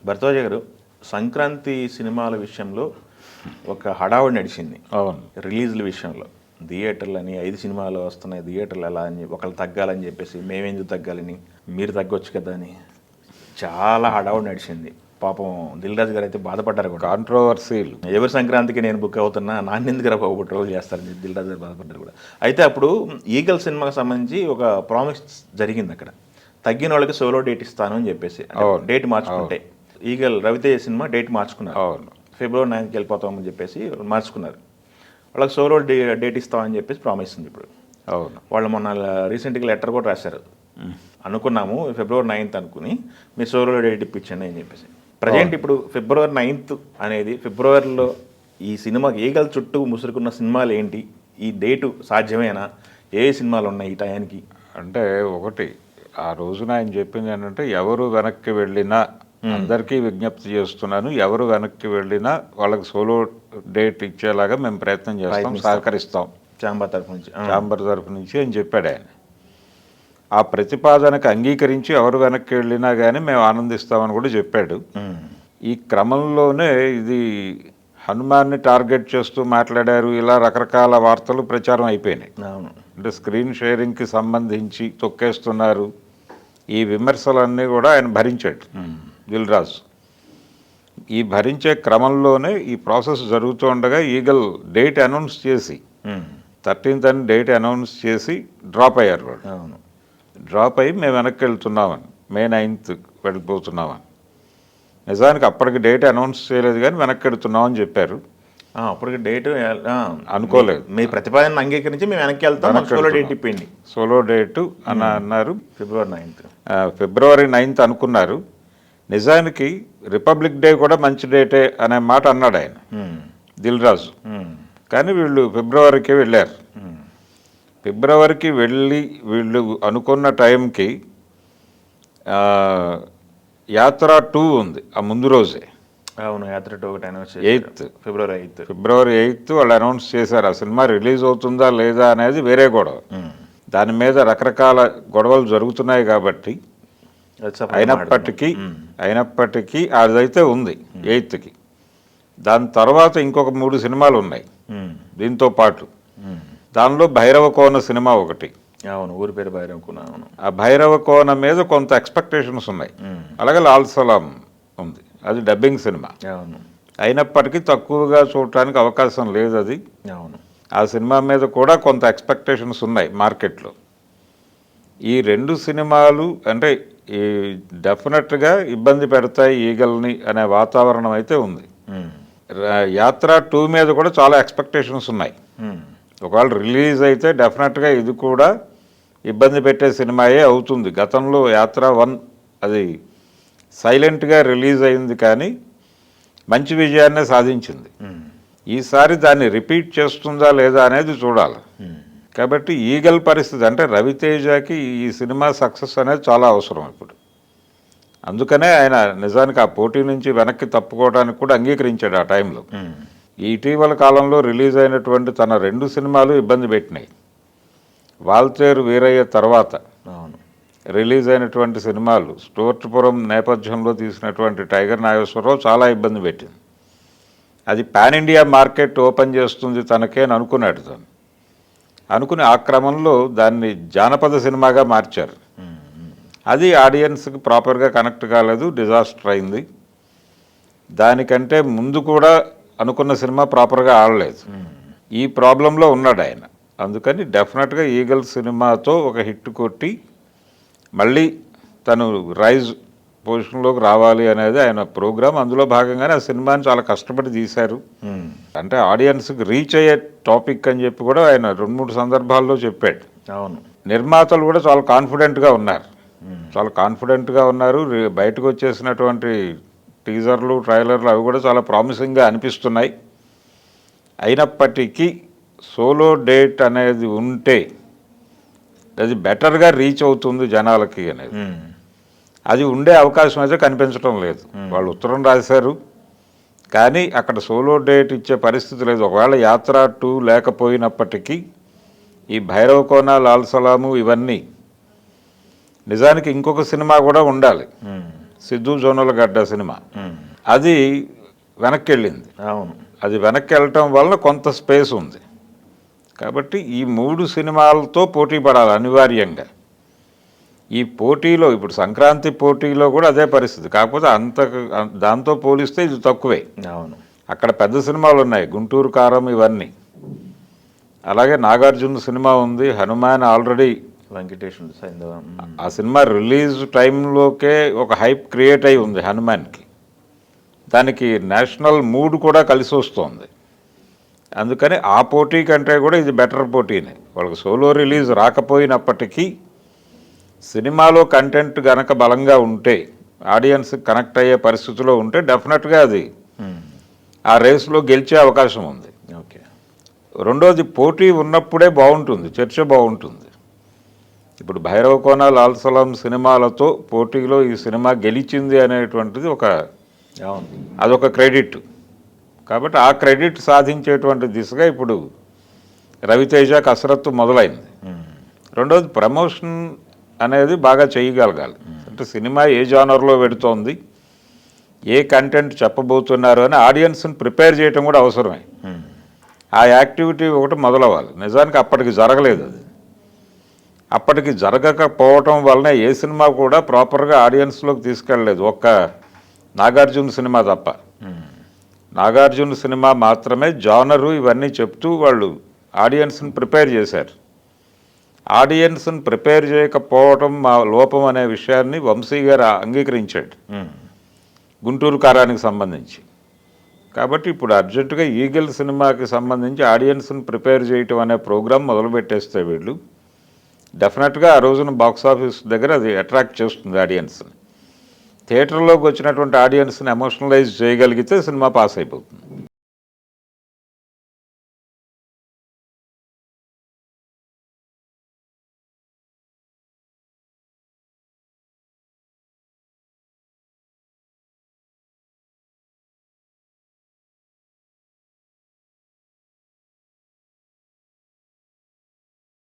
భరద్వాజ గారు, సంక్రాంతి సినిమాల విషయంలో ఒక హడావుడి నడిచింది. అవును. రిలీజ్ల విషయంలో థియేటర్లని 5 సినిమాలు వస్తున్నాయి, థియేటర్లు ఎలా అని ఒకళ్ళు తగ్గాలని చెప్పేసి, మేమెందుకు తగ్గాలని, మీరు తగ్గొచ్చు కదా అని చాలా హడావుడి నడిచింది. పాపం దిల్ రాజు గారు అయితే బాధపడ్డారు కూడా. కాంట్రవర్సీలు. ఎవరి సంక్రాంతికి నేను బుక్ అవుతున్నా, నాన్నెందుకు రా ఒక ట్రోల్ చేస్తారని దిల్ రాజు గారు బాధపడ్డారు కూడా. అయితే అప్పుడు ఈగల్ సినిమాకి సంబంధించి ఒక ప్రామిస్ జరిగింది అక్కడ, తగ్గిన వాళ్ళకి సోలో డేట్ ఇస్తాను అని చెప్పేసి. డేట్ మార్చుకుంటే ఈగల్ రవితేజ సినిమా డేట్ మార్చుకున్నారు. అవును. ఫిబ్రవరి 9కి వెళ్ళిపోతామని చెప్పేసి మార్చుకున్నారు. వాళ్ళకి సోలో డేట్ ఇస్తామని చెప్పేసి ప్రామిస్ ఉంది ఇప్పుడు. అవును. వాళ్ళు మొన్న రీసెంట్గా లెటర్ కూడా రాశారు, అనుకున్నాము ఫిబ్రవరి 9th అనుకుని మీ సోలో డేట్ ఇప్పించండి అని చెప్పేసి. ప్రజెంట్ ఇప్పుడు ఫిబ్రవరి 9th అనేది, ఫిబ్రవరిలో ఈ సినిమాకి ఈగల్ చుట్టూ ముసురుకున్న సినిమాలు ఏంటి, ఈ డేటు సాధ్యమేనా, ఏ సినిమాలు ఉన్నాయి ఈ టయానికి? అంటే ఒకటి, ఆ రోజున ఆయన చెప్పింది ఏంటంటే, ఎవరు వెనక్కి వెళ్ళినా అందరికీ విజ్ఞప్తి చేస్తున్నాను, ఎవరు వెనక్కి వెళ్ళినా వాళ్ళకి సోలో డేట్ ఇచ్చేలాగా మేము ప్రయత్నం చేస్తాం, సహకరిస్తాం ఛాంబర్ తరఫు నుంచి అని చెప్పాడు ఆయన. ఆ ప్రతిపాదనకు అంగీకరించి ఎవరు వెనక్కి వెళ్ళినా కానీ మేము ఆనందిస్తామని కూడా చెప్పాడు. ఈ క్రమంలోనే ఇది హనుమాన్ని టార్గెట్ చేస్తూ మాట్లాడారు, ఇలా రకరకాల వార్తలు ప్రచారం అయిపోయినాయి. అంటే స్క్రీన్ షేరింగ్కి సంబంధించి తొక్కేస్తున్నారు, ఈ విమర్శలన్నీ కూడా ఆయన భరించాడు దిల్ రాజు. ఈ భరించే క్రమంలోనే ఈ ప్రాసెస్ జరుగుతూ ఉండగా ఈగల్ డేట్ అనౌన్స్ చేసి 13th అని డేట్ అనౌన్స్ చేసి డ్రాప్ అయ్యారు వాళ్ళు. అవును. డ్రాప్ అయ్యి మేము వెనక్కి వెళ్తున్నామని, May 9th వెళ్ళిపోతున్నామని. నిజానికి అప్పటికి డేట్ అనౌన్స్ చేయలేదు కానీ వెనక్కి వెళ్తున్నామని చెప్పారు. అప్పటికి డేట్ అనుకోలేదు. మీ ప్రతిపాదన అంగీకరించి మేము వెనక్కి వెళ్తాం, సోలో డేట్ ఇప్పిండి, సోలో డేటు అని అన్నారు. ఫిబ్రవరి 9th అనుకున్నారు. నిజానికి రిపబ్లిక్ డే కూడా మంచి డేటే అనే మాట అన్నాడు ఆయన దిల్ రాజు. కానీ వీళ్ళు ఫిబ్రవరికి వెళ్ళారు. ఫిబ్రవరికి వెళ్ళి వీళ్ళు అనుకున్న టైంకి యాత్ర 2 ఉంది ఆ ముందు రోజే. అవును, యాత్ర 2 ఒకటి అనౌన్స్ 8th, ఫిబ్రవరి 8th వాళ్ళు అనౌన్స్ చేశారు. ఆ సినిమా రిలీజ్ అవుతుందా లేదా అనేది వేరే గొడవ. దాని మీద రకరకాల గొడవలు జరుగుతున్నాయి కాబట్టి అయినప్పటికీ అదైతే ఉంది 8th. దాని తర్వాత ఇంకొక 3 సినిమాలు ఉన్నాయి దీంతో పాటు. దానిలో భైరవ కోన సినిమా ఒకటి. అవును, ఊరి పేరు భైరవ కోన. ఆ భైరవ కోన మీద కొంత ఎక్స్పెక్టేషన్స్ ఉన్నాయి. అలాగే లాల్ సలాం ఉంది, అది డబ్బింగ్ సినిమా. అవును. అయినప్పటికీ తక్కువగా చూడటానికి అవకాశం లేదు అది. అవును. ఆ సినిమా మీద కూడా కొంత ఎక్స్పెక్టేషన్స్ ఉన్నాయి మార్కెట్లో. ఈ 2 సినిమాలు అంటే ఈ డెఫినెట్గా ఇబ్బంది పెడతాయి ఈగల్ని అనే వాతావరణం అయితే ఉంది. యాత్ర 2 మీద కూడా చాలా ఎక్స్పెక్టేషన్స్ ఉన్నాయి. ఒకవేళ రిలీజ్ అయితే డెఫినెట్గా ఇది కూడా ఇబ్బంది పెట్టే సినిమాయే అవుతుంది. గతంలో యాత్ర 1 అది సైలెంట్గా రిలీజ్ అయింది కానీ మంచి విజయాన్నే సాధించింది. ఈసారి దాన్ని రిపీట్ చేస్తుందా లేదా అనేది చూడాలి. కాబట్టి ఈగల్ పరిస్థితి అంటే రవితేజకి ఈ సినిమా సక్సెస్ అనేది చాలా అవసరం ఇప్పుడు. అందుకనే ఆయన నిజానికి ఆ పోటీ నుంచి వెనక్కి తప్పుకోవడానికి కూడా అంగీకరించాడు ఆ టైంలో. ఈ ఇటీవల కాలంలో రిలీజ్ అయినటువంటి తన 2 సినిమాలు ఇబ్బంది పెట్టినాయి. వాల్తేరు వీరయ్య తర్వాత రిలీజ్ అయినటువంటి సినిమాలు, స్టోర్పురం నేపథ్యంలో తీసినటువంటి టైగర్ నాగేశ్వరరావు చాలా ఇబ్బంది పెట్టింది. అది పాన్ ఇండియా మార్కెట్ ఓపెన్ చేస్తుంది తనకే అని అనుకున్నాడు. తను అనుకుని ఆ క్రమంలో దాన్ని జానపద సినిమాగా మార్చారు. అది ఆడియన్స్కి ప్రాపర్గా కనెక్ట్ కాలేదు, డిజాస్టర్ అయింది. దానికంటే ముందు కూడా అనుకున్న సినిమా ప్రాపర్గా ఆడలేదు. ఈ ప్రాబ్లంలో ఉన్నాడు ఆయన. అందుకని డెఫినెట్గా ఈగల్ సినిమాతో ఒక హిట్ కొట్టి మళ్ళీ తను రైజ్ పొజిషన్లోకి రావాలి అనేది ఆయన ప్రోగ్రామ్. అందులో భాగంగానే ఆ సినిమాని చాలా కష్టపడి తీశారు. అంటే ఆడియన్స్కి రీచ్ అయ్యే టాపిక్ అని చెప్పి కూడా ఆయన 2-3 సందర్భాల్లో చెప్పాడు. అవును. నిర్మాతలు కూడా చాలా కాన్ఫిడెంట్గా ఉన్నారు. బయటకు వచ్చేసినటువంటి టీజర్లు, ట్రైలర్లు అవి కూడా చాలా ప్రామిసింగ్గా అనిపిస్తున్నాయి. అయినప్పటికీ సోలో డేట్ అనేది ఉంటే అది బెటర్గా రీచ్ అవుతుంది జనాలకి అనేది, అది ఉండే అవకాశం అయితే కనిపించడం లేదు. వాళ్ళు ఉత్తరం రాశారు కానీ అక్కడ సోలో డేట్ ఇచ్చే పరిస్థితి లేదు. ఒకవేళ యాత్ర 2 లేకపోయినప్పటికీ ఈ భైరవ కోన, లాల్ సలాము ఇవన్నీ నిజానికి ఇంకొక సినిమా కూడా ఉండాలి. సిద్ధు జొన్నలగడ్డ సినిమా, అది వెనక్కి వెళ్ళింది. అవును. అది వెనక్కి వెళ్ళటం వలన కొంత స్పేస్ ఉంది. కాబట్టి ఈ 3 సినిమాలతో పోటీ పడాలి అనివార్యంగా. ఈ పోటీలో ఇప్పుడు సంక్రాంతి పోటీలో కూడా అదే పరిస్థితి. కాకపోతే దాంతో పోలిస్తే ఇది తక్కువే. అవును. అక్కడ పెద్ద సినిమాలు ఉన్నాయి, గుంటూరు కారం ఇవన్నీ. అలాగే నాగార్జున సినిమా ఉంది, హనుమాన్ ఆల్రెడీ వెంకటేష్ ఆ సినిమా రిలీజ్ టైంలోకే ఒక హైప్ క్రియేట్ అయి ఉంది హనుమాన్కి. దానికి నేషనల్ మూడ్ కూడా కలిసి వస్తుంది. అందుకని ఆ పోటీ కంటే కూడా ఇది బెటర్ పోటీనే. వాళ్ళకి సోలో రిలీజ్ రాకపోయినప్పటికీ సినిమాలో కంటెంట్ గనక బలంగా ఉంటే, ఆడియన్స్ కనెక్ట్ అయ్యే పరిస్థితిలో ఉంటే డెఫినెట్గా అది ఆ రేస్లో గెలిచే అవకాశం ఉంది. ఓకే. రెండోది, పోటీ ఉన్నప్పుడే బాగుంటుంది, చర్చ బాగుంటుంది. ఇప్పుడు భైరవ కోన, లాల్ సలాం సినిమాలతో పోటీలో ఈ సినిమా గెలిచింది అనేటువంటిది అదొక క్రెడిట్. కాబట్టి ఆ క్రెడిట్ సాధించేటువంటి దిశగా ఇప్పుడు రవితేజ కసరత్తు మొదలైంది. రెండోది, ప్రమోషన్ అనేది బాగా చేయగలగాలి. అంటే సినిమా ఏ జానర్లో పెడుతోంది, ఏ కంటెంట్ చెప్పబోతున్నారు అని ఆడియన్స్ని ప్రిపేర్ చేయటం కూడా అవసరమే. ఆ యాక్టివిటీ ఒకటి మొదలవ్వాలి. నిజానికి అప్పటికి జరగలేదు. అది అప్పటికి జరగకపోవటం వలన ఏ సినిమా కూడా ప్రాపర్గా ఆడియన్స్లోకి తీసుకెళ్ళలేదు, ఒక్క నాగార్జున సినిమా తప్ప. నాగార్జున సినిమా మాత్రమే జానరు ఇవన్నీ చెప్తూ వాళ్ళు ఆడియన్స్ని ప్రిపేర్ చేశారు. ఆడియన్స్ని ప్రిపేర్ చేయకపోవటం మా లోపం అనే విషయాన్ని వంశీ గారు అంగీకరించాడు గుంటూరు కారానికి సంబంధించి. కాబట్టి ఇప్పుడు అర్జెంటుగా ఈగల్ సినిమాకి సంబంధించి ఆడియన్స్ని ప్రిపేర్ చేయటం అనే ప్రోగ్రాం మొదలుపెట్టేస్తే వీళ్ళు డెఫినెట్గా ఆ రోజున బాక్సాఫీస్ దగ్గర అది అట్రాక్ట్ చేస్తుంది ఆడియన్స్ని. థియేటర్లోకి వచ్చినటువంటి ఆడియన్స్ని ఎమోషనలైజ్ చేయగలిగితే సినిమా పాస్ అయిపోతుంది.